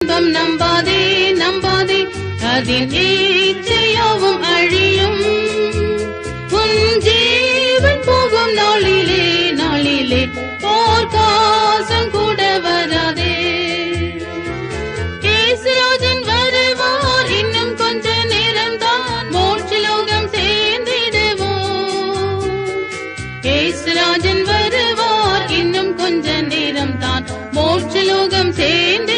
நம்பாதே நம்பாதே அதின் இச்சையாவும் அழியும். உன் ஜீவன் போகும் நாளிலே நாளிலே போர்க்காசம் கூட வராதே. இயேசுராஜன் வருவார், இன்னும் கொஞ்ச நேரம்தான் மோட்சலோகம் சேர்ந்திடுவோம். இயேசுராஜன் வருவார், இன்னும் கொஞ்ச நேரம்தான் மோட்சலோகம் சேர்ந்து